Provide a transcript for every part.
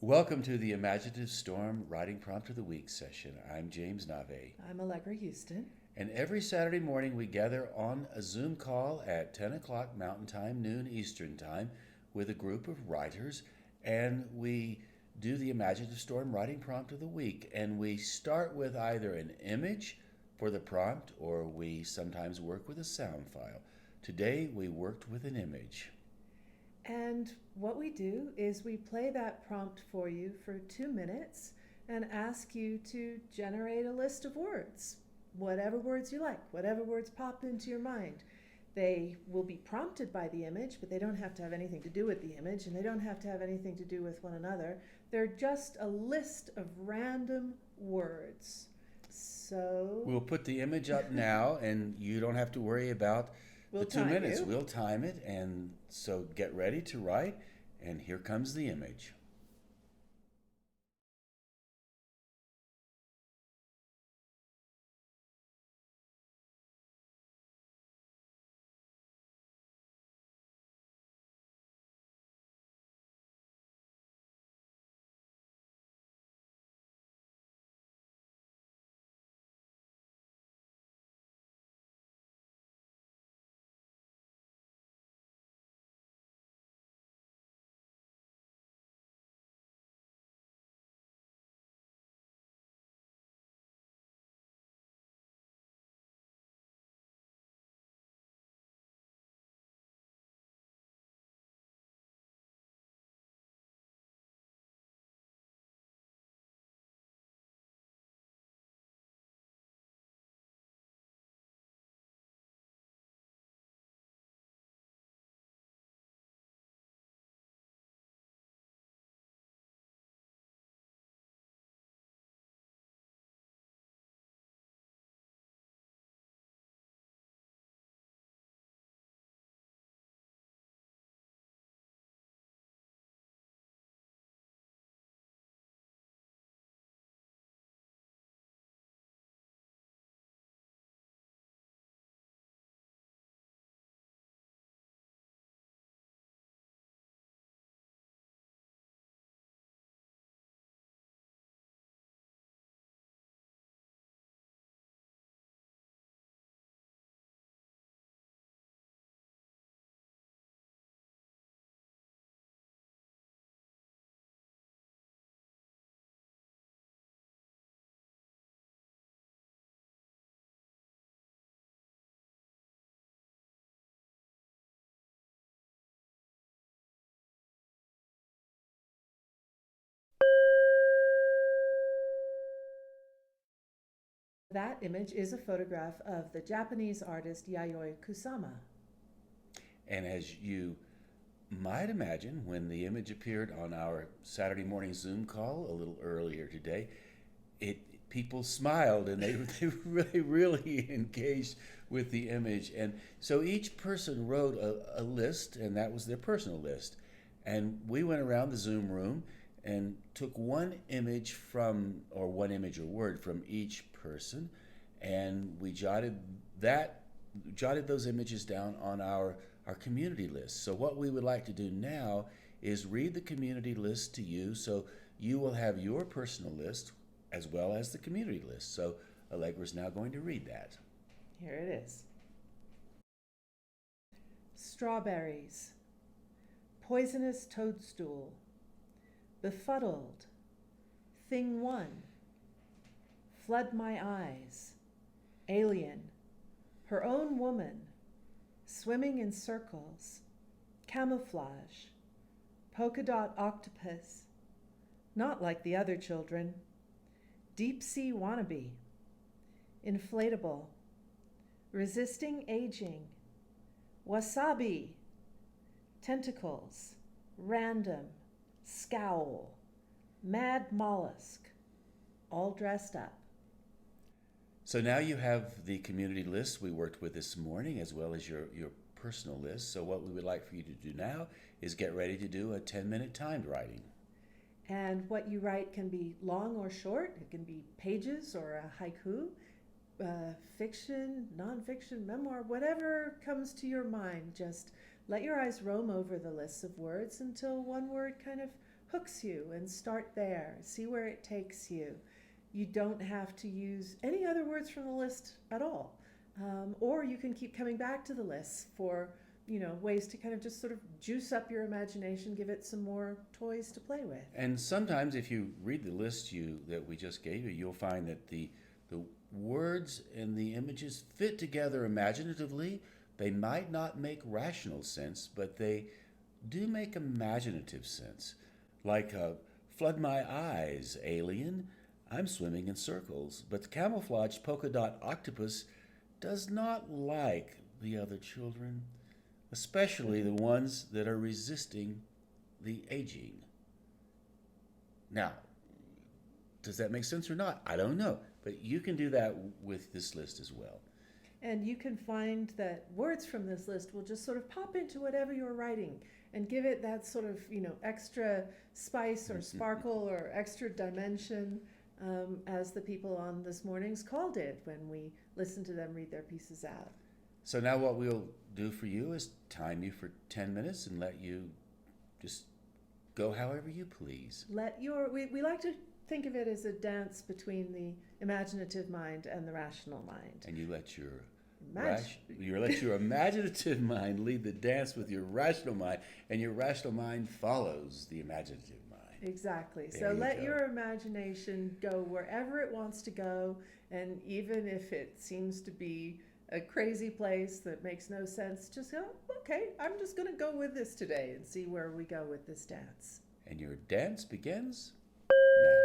Welcome to the Imaginative Storm Writing Prompt of the Week session. I'm James Nave. I'm Allegra Houston. And every Saturday morning we gather on a Zoom call at 10 o'clock Mountain Time, noon Eastern Time, with a group of writers, and we do the Imaginative Storm Writing Prompt of the Week. And we start with either an image for the prompt or we sometimes work with a sound file. Today we worked with an image. And what we do is we play that prompt for you for 2 minutes and ask you to generate a list of words, whatever words you like, whatever words pop into your mind. They will be prompted by the image, but they don't have to have anything to do with the image, and they don't have to have anything to do with one another. They're just a list of random words. So We'll put the image up now, and you don't have to worry about we'll the two time minutes. you. We'll time it, and so get ready to write, and here comes the image. That image is a photograph of the Japanese artist Yayoi Kusama. And as you might imagine, when the image appeared on our Saturday morning Zoom call a little earlier today, it people smiled and they really engaged with the image. And so each person wrote a list, and that was their personal list. And we went around the Zoom room and took one image from, or one image or word from each person, and we jotted those images down on our community list. So what we would like to do now is read the community list to you, so you will have your personal list as well as the community list. So Allegra's now going to read that. Here it is. Strawberries, poisonous toadstool, befuddled, thing one, flood my eyes, alien, her own woman, swimming in circles, camouflage, polka dot octopus, not like the other children, deep sea wannabe, inflatable, resisting aging, wasabi, tentacles, random, scowl, mad mollusk, all dressed up. So now you have the community list we worked with this morning as well as your personal list. So what we would like for you to do now is get ready to do a 10-minute timed writing. And what you write can be long or short. It can be pages or a haiku, fiction, nonfiction, memoir, whatever comes to your mind. Just let your eyes roam over the lists of words until one word kind of hooks you, and start there. See where it takes you. You don't have to use any other words from the list at all. Or you can keep coming back to the list for ways to kind of just sort of juice up your imagination, give it some more toys to play with. And sometimes, if you read the list that we just gave you, you'll find that the words and the images fit together imaginatively. They might not make rational sense, but they do make imaginative sense. Like, flood my eyes, alien. I'm swimming in circles, but the camouflaged polka dot octopus does not like the other children, especially the ones that are resisting the aging. Now, does that make sense or not? I don't know, but you can do that with this list as well. And you can find that words from this list will just sort of pop into whatever you're writing and give it that sort of, extra spice or sparkle or extra dimension, as the people on this morning's call did when we listened to them read their pieces out. So now what we'll do for you is time you for 10 minutes and let you just go however you please. We like to think of it as a dance between the imaginative mind and the rational mind. And you let your imaginative mind lead the dance with your rational mind, and your rational mind follows the imaginative mind. Exactly. There So you let go. your imagination go wherever it wants to go, and even if it seems to be a crazy place that makes no sense, just go, okay, I'm just going to go with this today and see where we go with this dance. And your dance begins now.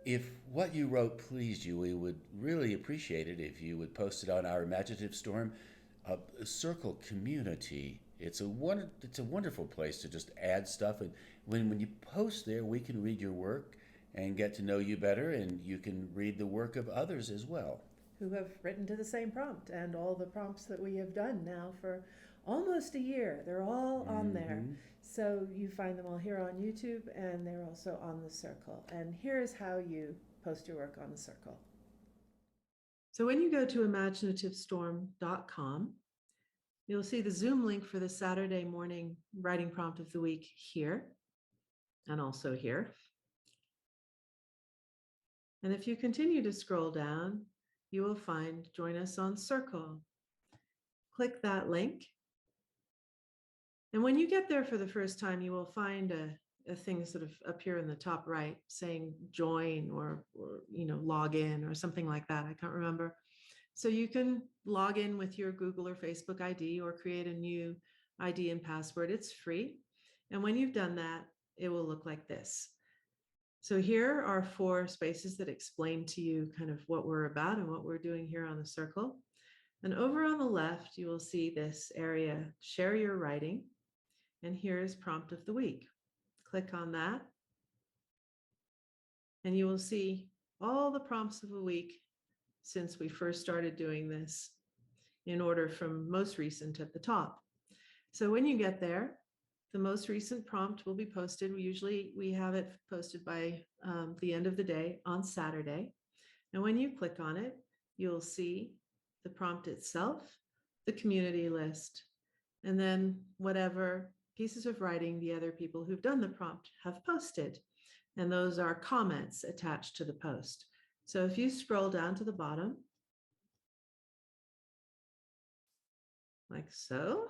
If what you wrote pleased you, we would really appreciate it if you would post it on our Imaginative Storm Circle community. It's a wonderful place to just add stuff, and when you post there, we can read your work and get to know you better, and you can read the work of others as well. Who have written to the same prompt, and all the prompts that we have done now for almost a year. They're all on there. Mm-hmm. So you find them all here on YouTube, and they're also on the Circle. And here's how you post your work on the Circle. So when you go to imaginativestorm.com, you'll see the Zoom link for the Saturday morning writing prompt of the week here, and also here. And if you continue to scroll down, you will find Join Us on Circle. Click that link. And when you get there for the first time, you will find a thing sort of appear in the top right saying join or log in or something like that. I can't remember. So you can log in with your Google or Facebook ID or create a new ID and password. It's free. And when you've done that, it will look like this. So here are 4 spaces that explain to you kind of what we're about and what we're doing here on the Circle. And over on the left, you will see this area, Share Your Writing. And here's Prompt of the Week. Click on that. And you will see all the prompts of the week since we first started doing this, in order from most recent at the top. So when you get there, the most recent prompt will be posted. We have it posted by the end of the day on Saturday. And when you click on it, you'll see the prompt itself, the community list, and then whatever pieces of writing the other people who've done the prompt have posted. And those are comments attached to the post. So if you scroll down to the bottom, like so,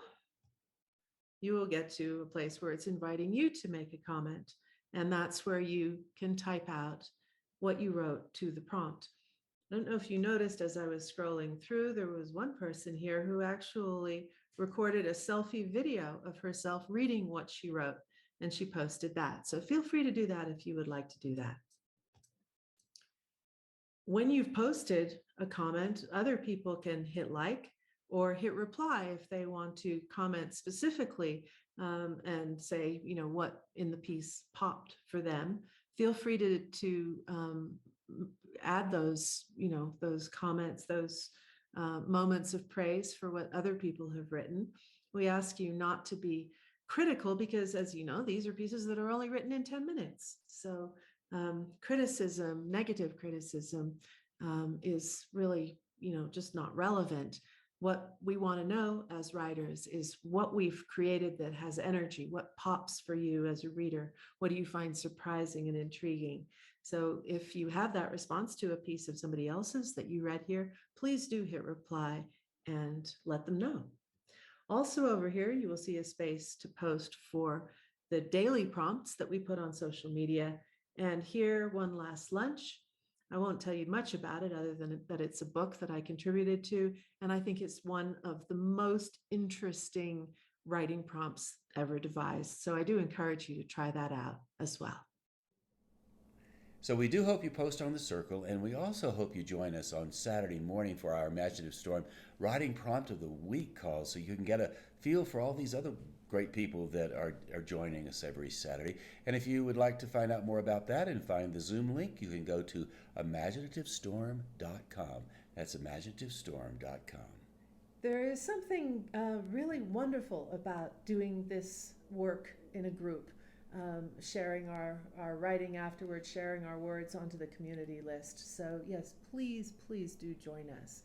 you will get to a place where it's inviting you to make a comment. And that's where you can type out what you wrote to the prompt. I don't know if you noticed as I was scrolling through, there was one person here who actually recorded a selfie video of herself reading what she wrote, and she posted that. So feel free to do that if you would like to do that. When you've posted a comment, other people can hit like or hit reply if they want to comment specifically and say, what in the piece popped for them. Feel free to add those, those comments, those moments of praise for what other people have written. We ask you not to be critical because, as you know, these are pieces that are only written in 10 minutes. So criticism, negative criticism is really, just not relevant. What we want to know as writers is what we've created that has energy, what pops for you as a reader, what do you find surprising and intriguing? So if you have that response to a piece of somebody else's that you read here, please do hit reply and let them know. Also over here, you will see a space to post for the daily prompts that we put on social media. And here, One Last Lunch. I won't tell you much about it other than that it's a book that I contributed to. And I think it's one of the most interesting writing prompts ever devised. So I do encourage you to try that out as well. So we do hope you post on the Circle, and we also hope you join us on Saturday morning for our Imaginative Storm Writing Prompt of the Week call, so you can get a feel for all these other great people that are joining us every Saturday. And if you would like to find out more about that and find the Zoom link, you can go to imaginativestorm.com. That's imaginativestorm.com. There is something really wonderful about doing this work in a group. Sharing our writing afterwards, sharing our words onto the community list. So yes, please do join us.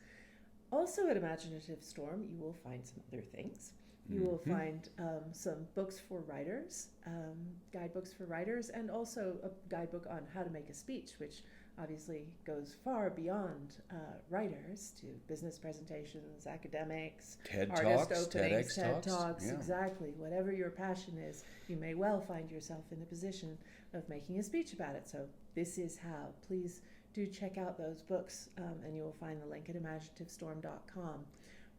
Also at Imaginative Storm, you will find some other things. You will find some books for writers, guidebooks for writers, and also a guidebook on how to make a speech, which obviously goes far beyond writers to business presentations, academics, TED artist Talks, openings, TEDx TED Talks, yeah. Exactly. Whatever your passion is, you may well find yourself in the position of making a speech about it. So this is how. Please do check out those books, and you will find the link at imaginativestorm.com.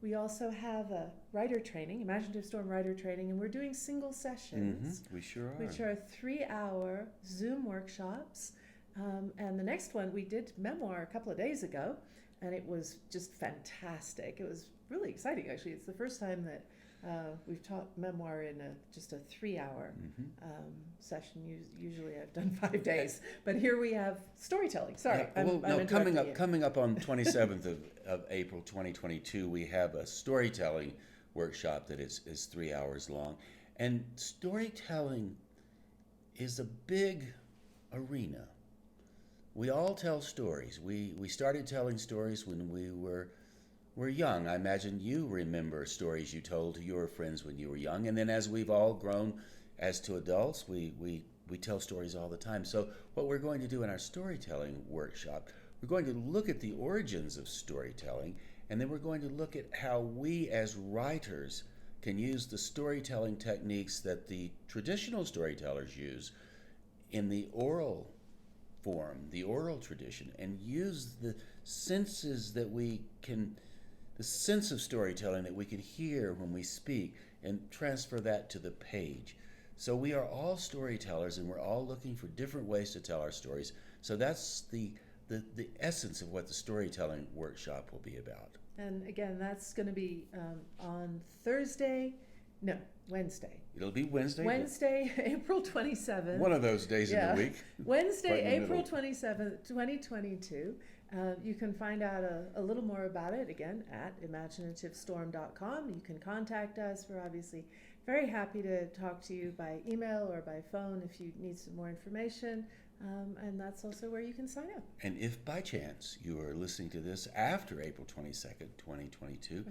We also have a writer training, Imaginative Storm writer training, and we're doing single sessions. We sure are. Which are 3-hour Zoom workshops And the next one, we did memoir a couple of days ago, and it was just fantastic. It was really exciting, actually. It's the first time that we've taught memoir in just a 3-hour session. Usually I've done 5 days, but here we have storytelling. Sorry, I'm coming up on 27th of April 2022, we have a storytelling workshop that is 3 hours long. And storytelling is a big arena. We all tell stories. We started telling stories when we were young. I imagine you remember stories you told to your friends when you were young. And then as we've all grown as to adults, we tell stories all the time. So what we're going to do in our storytelling workshop, we're going to look at the origins of storytelling, and then we're going to look at how we as writers can use the storytelling techniques that the traditional storytellers use in the oral form, the oral tradition, and use the senses that we can, the sense of storytelling that we can hear when we speak, and transfer that to the page. So we are all storytellers, and we're all looking for different ways to tell our stories. So that's the essence of what the storytelling workshop will be about. And again, that's going to be on Wednesday. It'll be Wednesday. Wednesday, April 27th. One of those days in the week. Wednesday, April 27th, 2022. You can find out a little more about it, again, at imaginativestorm.com. You can contact us. We're obviously very happy to talk to you by email or by phone if you need some more information. And that's also where you can sign up. And if by chance you are listening to this after April 22nd, 2022,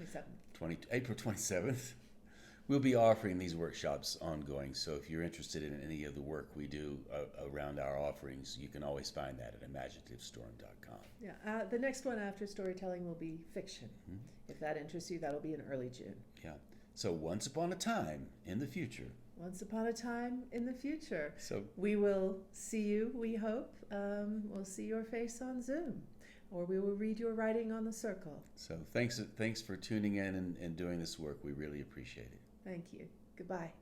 April 27th, we'll be offering these workshops ongoing. So if you're interested in any of the work we do around our offerings, you can always find that at imaginativestorm.com. Yeah, the next one after storytelling will be fiction. If that interests you, that'll be in early June. Yeah. So once upon a time in the future. Once upon a time in the future. So we will see you, we hope. We'll see your face on Zoom, or we will read your writing on the circle. So thanks for tuning in and doing this work. We really appreciate it. Thank you. Goodbye.